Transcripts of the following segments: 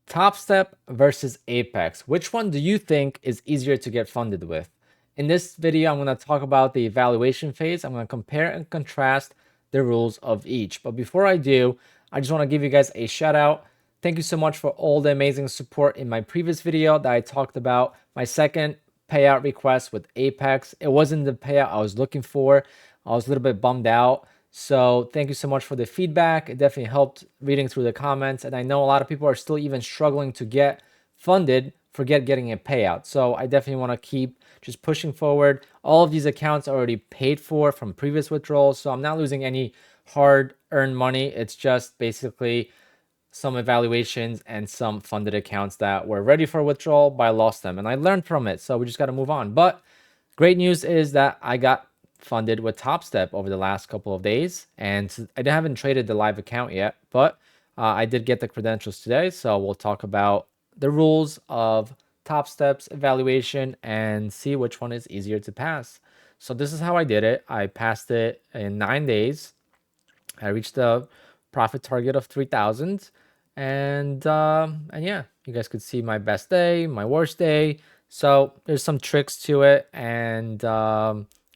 Topstep versus Apex. Which one do you think is easier to get funded with? In this video, I'm going to talk about the evaluation phase. I'm going to compare and contrast the rules of each. But before I do, I just want to give you guys a shout out. Thank you so much for all the amazing support in my previous video that I talked about my second payout request with Apex. It wasn't the payout I was looking for. I was a little bit bummed out. So thank you so much for the feedback. It definitely helped reading through the comments. And I know a lot of people are still even struggling to get funded, forget getting a payout. So I definitely want to keep just pushing forward. All of these accounts are already paid for from previous withdrawals. So I'm not losing any hard earned money. It's just basically some evaluations and some funded accounts that were ready for withdrawal, but I lost them and I learned from it. So we just got to move on. But great news is that I got funded with Topstep over the last couple of days, and I haven't traded the live account yet, but I did get the credentials today. So we'll talk about the rules of Topstep's evaluation and see which one is easier to pass. So this is how I did it. I passed it in 9 days. I reached the profit target of 3,000, and yeah, you guys could see my best day, my worst day. So there's some tricks to it, and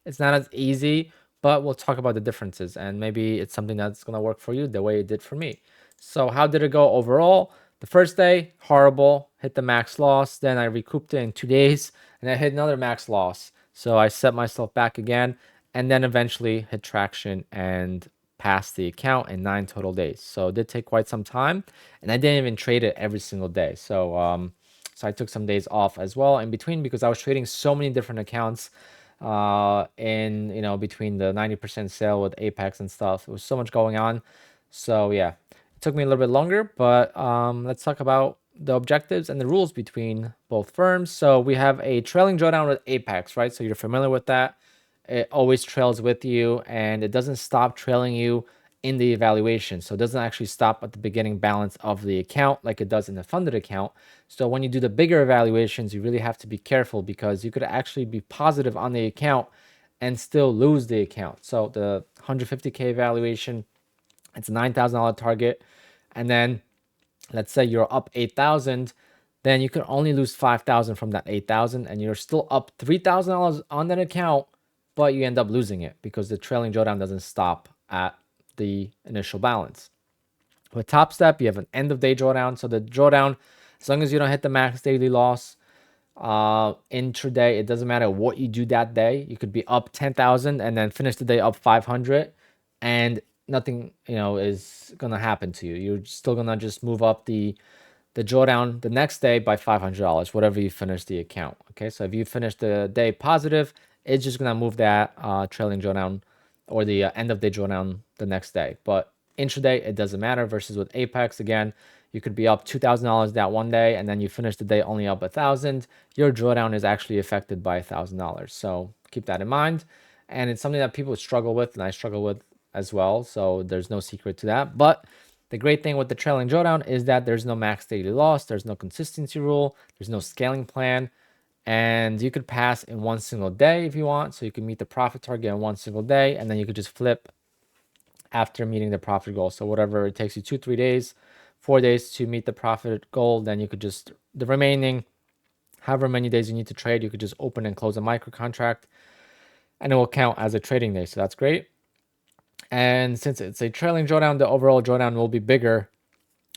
it's not as easy, but we'll talk about the differences, and maybe it's something that's gonna work for you the way it did for me. So how did it go overall? The first day, horrible, hit the max loss. Then I recouped it in 2 days, and I hit another max loss. So I set myself back again, and then eventually hit traction and passed the account in 9 total days. So it did take quite some time, and I didn't even trade it every single day. So so I took some days off as well in between because I was trading so many different accounts in between the 90% sale with Apex and stuff. It was so much going on. So yeah, it took me a little bit longer, but let's talk about the objectives and the rules between both firms. So we have a trailing drawdown with Apex, right? So you're familiar with that. It always trails with you, and it doesn't stop trailing you in the evaluation. So it doesn't actually stop at the beginning balance of the account like it does in the funded account. So when you do the bigger evaluations, you really have to be careful because you could actually be positive on the account and still lose the account. So the 150K evaluation, it's a $9,000 target. And then let's say you're up 8,000, then you can only lose 5,000 from that 8,000, and you're still up $3,000 on that account, but you end up losing it because the trailing drawdown doesn't stop at the initial balance. With Topstep, you have an end of day drawdown. So the drawdown, as long as you don't hit the max daily loss intraday, it doesn't matter what you do that day. You could be up 10,000 and then finish the day up 500, and nothing is gonna happen to you. You're still gonna just move up the drawdown the next day by $500, whatever you finish the account. Okay, so if you finish the day positive, it's just gonna move that trailing drawdown or the end of day drawdown the next day. But intraday, it doesn't matter. Versus with Apex, again, you could be up $2,000 that one day, and then you finish the day only up 1,000. Your drawdown is actually affected by $1,000. So keep that in mind. And it's something that people struggle with, and I struggle with as well. So there's no secret to that. But the great thing with the trailing drawdown is that there's no max daily loss, there's no consistency rule, there's no scaling plan, and you could pass in one single day if you want. So you can meet the profit target in one single day, and then you could just flip after meeting the profit goal. So whatever it takes you 2-3 days, 4 days to meet the profit goal, then you could just the remaining however many days you need to trade, you could just open and close a micro contract, and it will count as a trading day. So that's great. And since it's a trailing drawdown, the overall drawdown will be bigger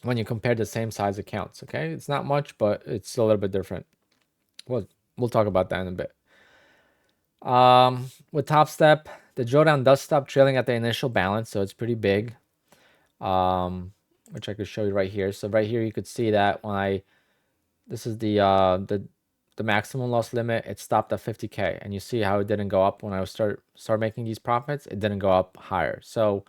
when you compare the same size accounts. Okay, it's not much, but it's a little bit different. We'll talk about that in a bit. With Topstep, the drawdown does stop trailing at the initial balance, so it's pretty big, which I could show you right here. So right here, you could see that when this is the maximum loss limit, it stopped at 50K, and you see how it didn't go up when I start making these profits. It didn't go up higher. So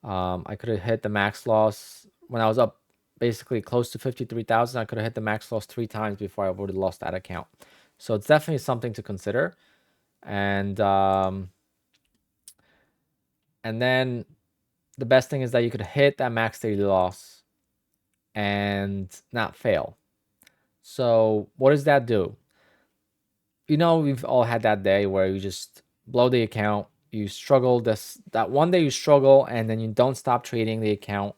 I could have hit the max loss when I was up basically close to 53,000. I could have hit the max loss 3 times before I would have lost that account. So it's definitely something to consider. And then the best thing is that you could hit that max daily loss and not fail. So what does that do? We've all had that day where you just blow the account, you struggle that one day you struggle, and then you don't stop trading the account,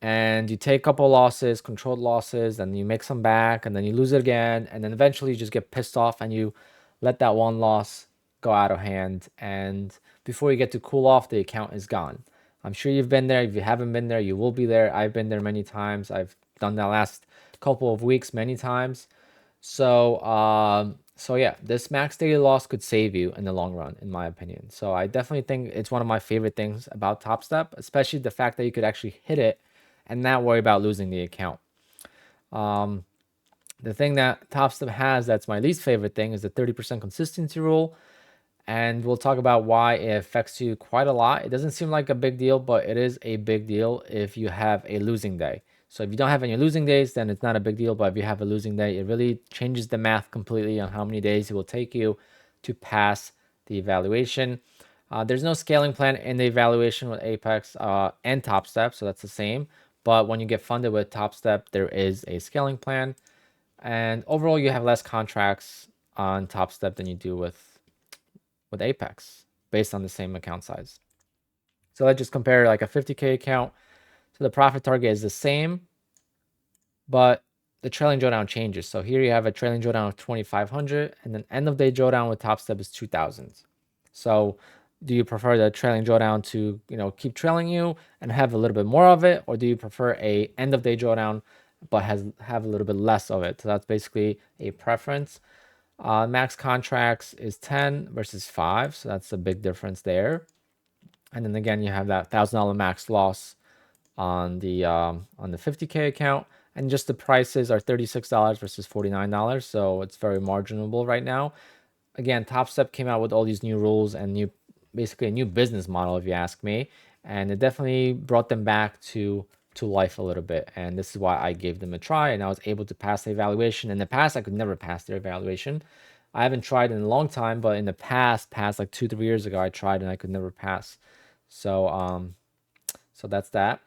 and you take a couple losses, controlled losses, and you make some back, and then you lose it again, and then eventually you just get pissed off and you let that one loss go out of hand, and before you get to cool off, the account is gone. I'm sure you've been there. If you haven't been there, you will be there. I've been there many times. I've done that last couple of weeks many times. So yeah, this max daily loss could save you in the long run, in my opinion. So I definitely think it's one of my favorite things about Topstep, especially the fact that you could actually hit it and not worry about losing the account. The thing that Topstep has that's my least favorite thing is the 30% consistency rule. And we'll talk about why it affects you quite a lot. It doesn't seem like a big deal, but it is a big deal if you have a losing day. So if you don't have any losing days, then it's not a big deal. But if you have a losing day, it really changes the math completely on how many days it will take you to pass the evaluation. There's no scaling plan in the evaluation with Apex and Topstep, so that's the same. But when you get funded with Topstep, there is a scaling plan. And overall, you have less contracts on Topstep than you do with Apex based on the same account size. So let's just compare like a 50K account. So the profit target is the same, but the trailing drawdown changes. So here you have a trailing drawdown of 2,500, and then end of day drawdown with Topstep is 2,000. So do you prefer the trailing drawdown to keep trailing you and have a little bit more of it, or do you prefer a end of day drawdown but have a little bit less of it? So that's basically a preference. Max contracts is 10 versus 5, so that's a big difference there. And then again, you have that $1,000 max loss on the 50K account, and just the prices are $36 versus $49, so it's very marginable right now. Again, Topstep came out with all these new rules and basically a new business model, if you ask me, and it definitely brought them back to life a little bit. And this is why I gave them a try, and I was able to pass the evaluation. In the past, I could never pass their evaluation. I haven't tried in a long time, but in the past like 2-3 years ago, I tried and I could never pass. So so that's that.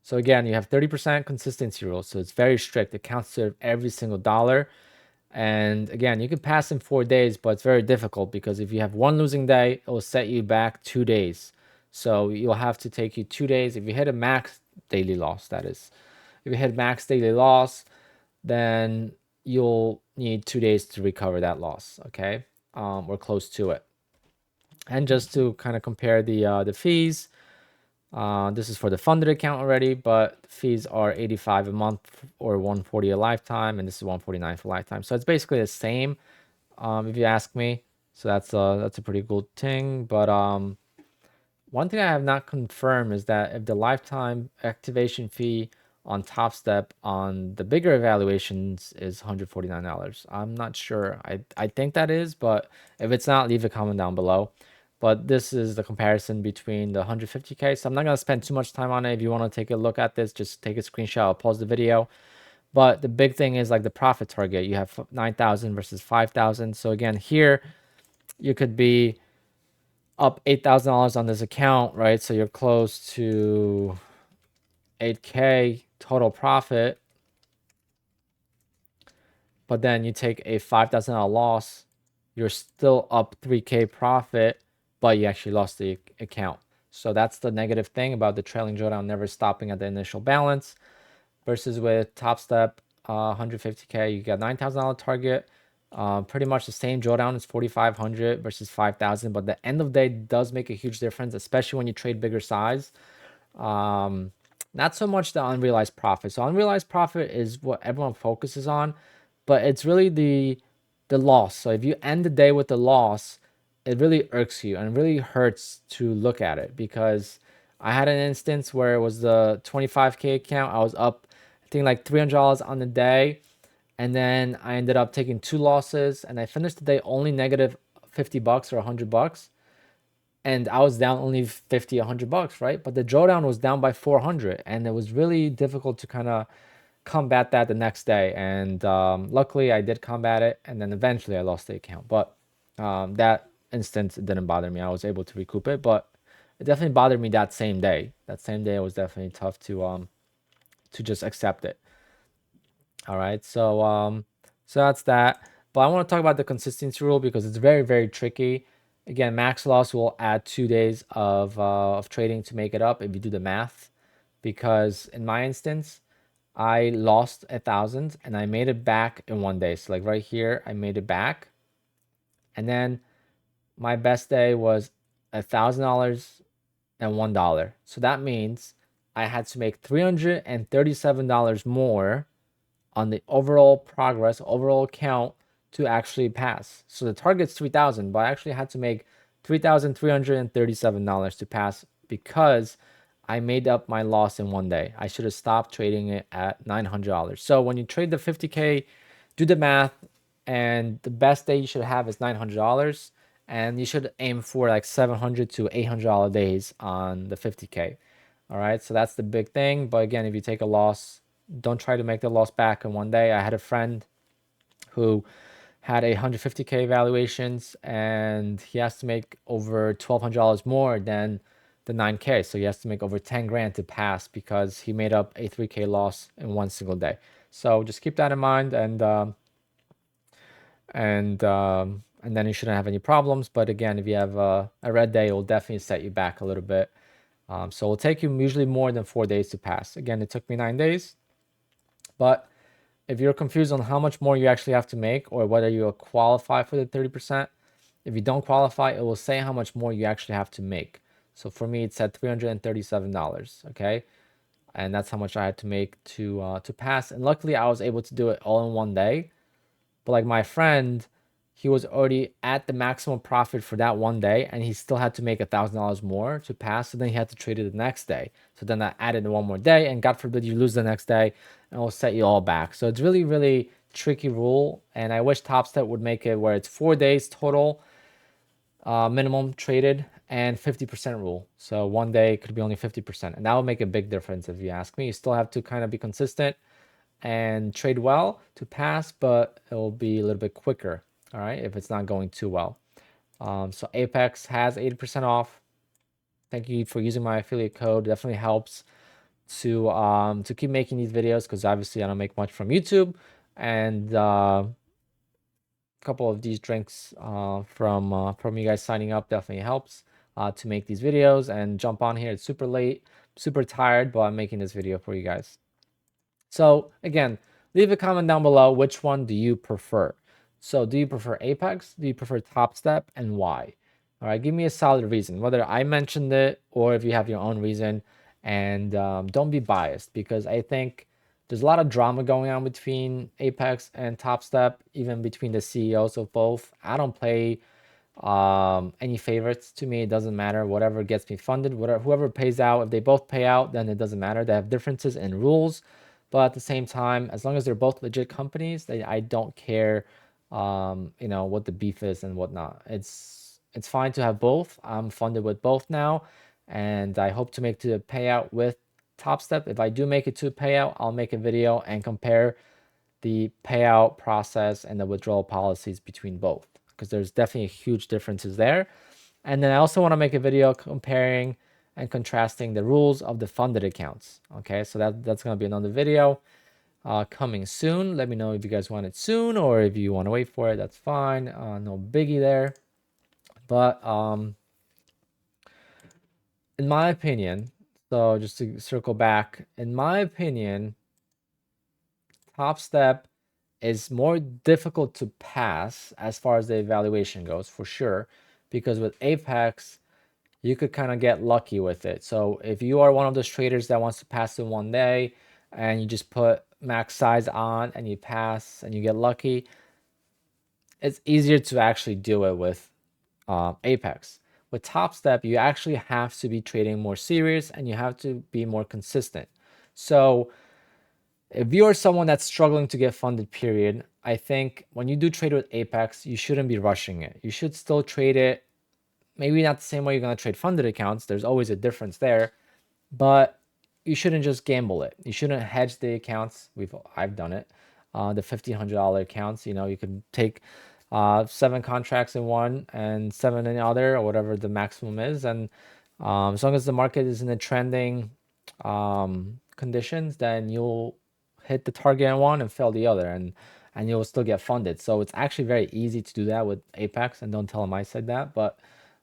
So again, you have 30% consistency rule, so it's very strict. It counts to every single dollar. And again, you can pass in 4 days, but it's very difficult because if you have one losing day, it will set you back 2 days. So you'll have to take you 2 days. If you hit a max daily loss, that is. If you hit max daily loss, then you'll need 2 days to recover that loss, okay? Or close to it. And just to kind of compare the fees, this is for the funded account already, but the fees are $85 a month or $140 a lifetime, and this is $149 for lifetime. So it's basically the same, if you ask me. So that's a pretty good thing. But one thing I have not confirmed is that if the lifetime activation fee on Topstep on the bigger evaluations is $149. I'm not sure. I think that is, but if it's not, leave a comment down below. But this is the comparison between the 150K. So I'm not going to spend too much time on it. If you want to take a look at this, just take a screenshot. I'll pause the video. But the big thing is like the profit target. You have 9,000 versus 5,000. So again, here you could be up $8,000 on this account, right? So you're close to 8K total profit. But then you take a $5,000 loss, you're still up 3K profit, but you actually lost the account. So that's the negative thing about the trailing drawdown never stopping at the initial balance. Versus with Topstep, 150K, you got $9,000 target. Pretty much the same drawdown is 4,500 versus 5,000, but the end of the day does make a huge difference, especially when you trade bigger size. Not so much the unrealized profit. So unrealized profit is what everyone focuses on, but it's really the loss. So if you end the day with the loss, it really irks you and really hurts to look at it, because I had an instance where it was the 25K account. I was up, I think like $300 on the day, and then I ended up taking 2 losses, and I finished the day only negative $50 or $100, and I was down only 50, $100, right? But the drawdown was down by 400, and it was really difficult to kind of combat that the next day. And luckily I did combat it, and then eventually I lost the account. But that instance, it didn't bother me. I was able to recoup it, but it definitely bothered me that same day. That same day, it was definitely tough to just accept it. All right, so that's that. But I want to talk about the consistency rule because it's very, very tricky. Again, max loss will add 2 days of trading to make it up if you do the math, because in my instance, I lost 1,000 and I made it back in one day. So like right here, I made it back. And then my best day was $1,000 and $1. So that means I had to make $337 more on the overall progress, overall count to actually pass. So the target's 3,000, but I actually had to make $3,337 to pass because I made up my loss in one day. I should have stopped trading it at $900. So when you trade the 50K, do the math, and the best day you should have is $900, and you should aim for like $700 to $800 days on the 50K. All right, so that's the big thing. But again, if you take a loss, don't try to make the loss back in one day. I had a friend who had 150K valuations, and he has to make over $1,200 more than the 9K. So he has to make over 10 grand to pass because he made up a 3K loss in one single day. So just keep that in mind, and then you shouldn't have any problems. But again, if you have a red day, it will definitely set you back a little bit. So it'll take you usually more than 4 days to pass. Again, it took me 9 days. But if you're confused on how much more you actually have to make or whether you'll qualify for the 30%, if you don't qualify, it will say how much more you actually have to make. So for me, it said $337, okay? And that's how much I had to make to pass. And luckily, I was able to do it all in one day. But like my friend, he was already at the maximum profit for that one day, and he still had to make $1,000 more to pass. So then he had to trade it the next day. So then I added one more day, and God forbid you lose the next day, and it'll set you all back. So it's really, really tricky rule, and I wish Topstep would make it where it's 4 days total minimum traded and 50% rule. So one day could be only 50%, and that would make a big difference if you ask me. You still have to kind of be consistent and trade well to pass, but it will be a little bit quicker, all right, if it's not going too well. So Apex has 80% off. Thank you for using my affiliate code. It definitely helps to keep making these videos, because obviously I don't make much from YouTube, and a couple of these drinks from you guys signing up definitely helps to make these videos and jump on here. It's super late, super tired, but I'm making this video for you guys. So again, leave a comment down below. Which one do you prefer? So do you prefer Apex? Do you prefer Topstep, and why? All right, give me a solid reason, whether I mentioned it or if you have your own reason. And don't be biased, because I think there's a lot of drama going on between Apex and Topstep, even between the CEOs of both. I don't play any favorites. To me, it doesn't matter. Whatever gets me funded, whoever pays out, if they both pay out, then it doesn't matter. They have differences in rules, but at the same time, as long as they're both legit companies, I don't care what the beef is and whatnot. It's fine to have both. I'm funded with both now, and I hope to make to the payout with Topstep. If I do make it to payout, I'll make a video and compare the payout process and the withdrawal policies between both, because there's definitely huge differences there. And then I also want to make a video comparing and contrasting the rules of the funded accounts. Okay, so that's going to be another video coming soon. Let me know if you guys want it soon, or if you want to wait for it, that's fine. No biggie there. But in my opinion, so just to circle back, in my opinion, Topstep is more difficult to pass as far as the evaluation goes, for sure, because with Apex, you could kind of get lucky with it. So if you are one of those traders that wants to pass in one day, and you just put max size on and you pass and you get lucky, it's easier to actually do it with Apex. With Topstep, you actually have to be trading more serious, and you have to be more consistent. So if you're someone that's struggling to get funded, period, I think when you do trade with Apex, you shouldn't be rushing it. You should still trade it, maybe not the same way you're going to trade funded accounts. There's always a difference there, but you shouldn't just gamble it. You shouldn't hedge the accounts. I've done it. The $1,500 accounts, you could take 7 contracts in one and 7 in the other, or whatever the maximum is. And as long as the market is in the trending conditions, then you'll hit the target in one and fail the other, and you'll still get funded. So it's actually very easy to do that with Apex, and don't tell them I said that, but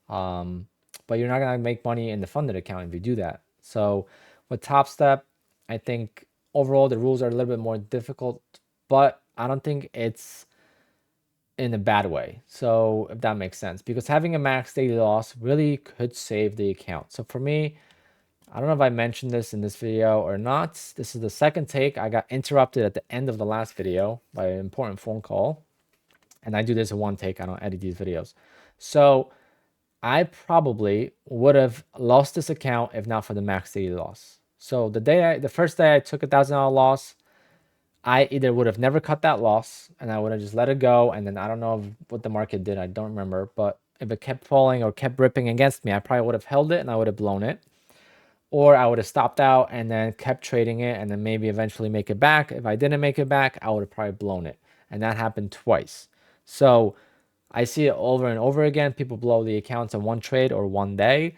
you're not gonna make money in the funded account if you do that. So With Topstep, I think overall the rules are a little bit more difficult, but I don't think it's in a bad way. So if that makes sense, because having a max daily loss really could save the account. So for me, I don't know if I mentioned this in this video or not. This is the second take. I got interrupted at the end of the last video by an important phone call. And I do this in one take. I don't edit these videos. So I probably would have lost this account if not for the max daily loss. So the first day I took $1,000 loss, I either would have never cut that loss and I would have just let it go. And then I don't know what the market did. I don't remember. But if it kept falling or kept ripping against me, I probably would have held it and I would have blown it. Or I would have stopped out and then kept trading it and then maybe eventually make it back. If I didn't make it back, I would have probably blown it. And that happened twice. So I see it over and over again. People blow the accounts in one trade or one day.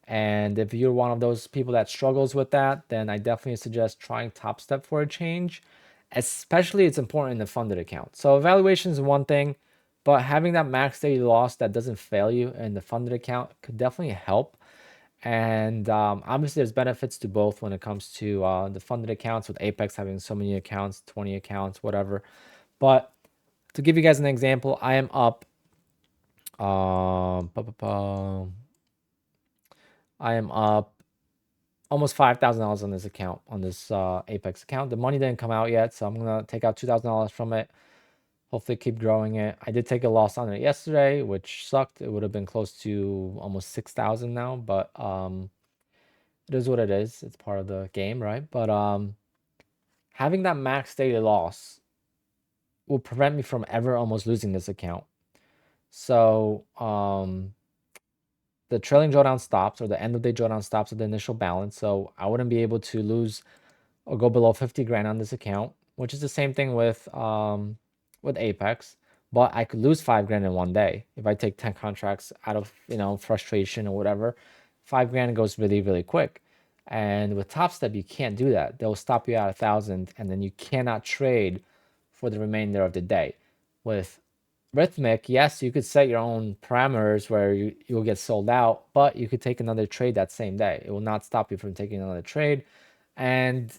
And if you're one of those people that struggles with that, then I definitely suggest trying Topstep for a change. Especially it's important in the funded account. So evaluation is one thing, but having that max daily loss that doesn't fail you in the funded account could definitely help. And obviously there's benefits to both when it comes to the funded accounts, with Apex having so many accounts, 20 accounts, whatever. But to give you guys an example, I am up I am up almost $5,000 on this account, on this Apex account. The money didn't come out yet, so I'm gonna take out $2,000 from it. Hopefully keep growing it. I did take a loss on it yesterday, which sucked. It would have been close to almost 6,000 now, but it is what it is. It's part of the game, right? But having that max daily loss will prevent me from ever almost losing this account. So the trailing drawdown stops, or the end of day drawdown stops at the initial balance. So I wouldn't be able to lose or go below 50 grand on this account, which is the same thing with Apex. But I could lose 5 grand in one day if I take 10 contracts out of, frustration or whatever. 5 grand goes really, really quick. And with Topstep, you can't do that. They'll stop you at 1,000, and then you cannot trade for the remainder of the day. With Rhythmic, yes, you could set your own parameters where you'll get sold out, but you could take another trade that same day. It will not stop you from taking another trade. And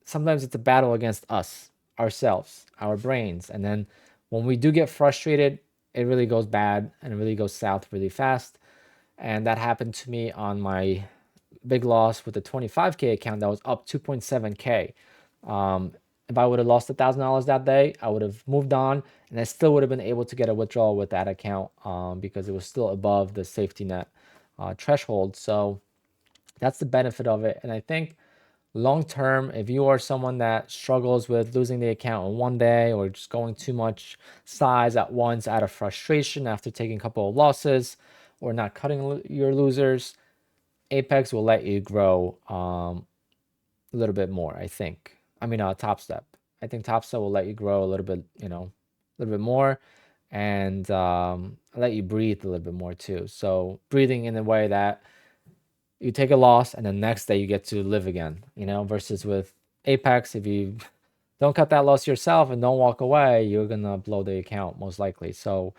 sometimes it's a battle against us, ourselves, our brains. And then when we do get frustrated, it really goes bad and it really goes south really fast. And that happened to me on my big loss with the 25K account that was up 2.7K. If I would have lost $1,000 that day, I would have moved on, and I still would have been able to get a withdrawal with that account because it was still above the safety net threshold. So that's the benefit of it. And I think long term, if you are someone that struggles with losing the account in one day or just going too much size at once out of frustration after taking a couple of losses or not cutting your losers, Apex will let you grow a little bit more, I think. I mean, Topstep. I think Topstep will let you grow a little bit, a little bit more, and let you breathe a little bit more too. So breathing in a way that you take a loss and the next day you get to live again, versus with Apex, if you don't cut that loss yourself and don't walk away, you're gonna blow the account most likely. So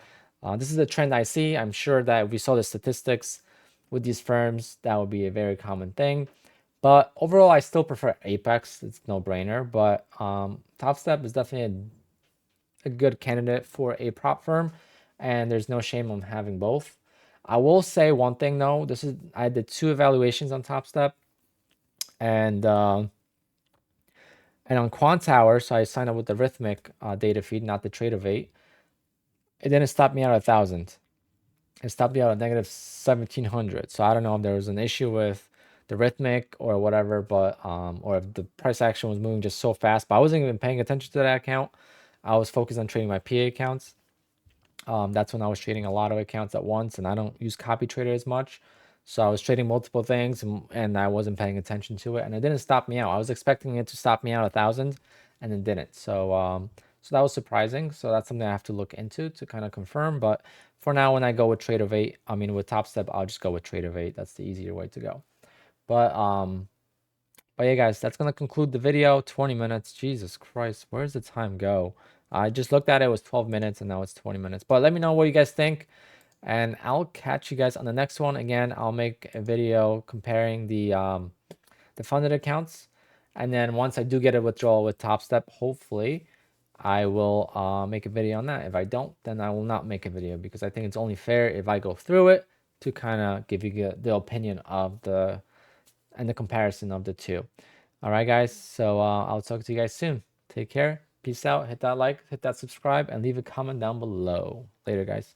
this is a trend I see. I'm sure that if we saw the statistics with these firms, that would be a very common thing. But overall, I still prefer Apex. It's no brainer. But Topstep is definitely a good candidate for a prop firm, and there's no shame on having both. I will say one thing though. I did 2 evaluations on Topstep, and on Quant Tower, so I signed up with the Rhythmic data feed, not the Tradeovate. It didn't stop me out at 1,000. It stopped me out at negative 1,700. So I don't know if there was an issue with the Rhythmic or whatever, but or if the price action was moving just so fast. But I wasn't even paying attention to that account. I was focused on trading my PA accounts. That's when I was trading a lot of accounts at once, and I don't use copy trader as much. So I was trading multiple things, and I wasn't paying attention to it, and it didn't stop me out. I was expecting it to stop me out at 1,000, and it didn't. So so that was surprising. So that's something I have to look into to kind of confirm. But for now, when I go with Tradeovate, I mean with Topstep, I'll just go with Tradeovate. That's the easier way to go. But yeah, guys, that's gonna conclude the video. 20 minutes. Jesus Christ, where's the time go? I just looked at it. It was 12 minutes, and now it's 20 minutes. But let me know what you guys think, and I'll catch you guys on the next one. Again, I'll make a video comparing the the funded accounts. And then once I do get a withdrawal with Topstep, hopefully I will make a video on that. If I don't, then I will not make a video, because I think it's only fair if I go through it to kind of give you the opinion of the comparison of the two. All right, guys. So I'll talk to you guys soon. Take care. Peace out. Hit that like, hit that subscribe, and leave a comment down below. Later, guys.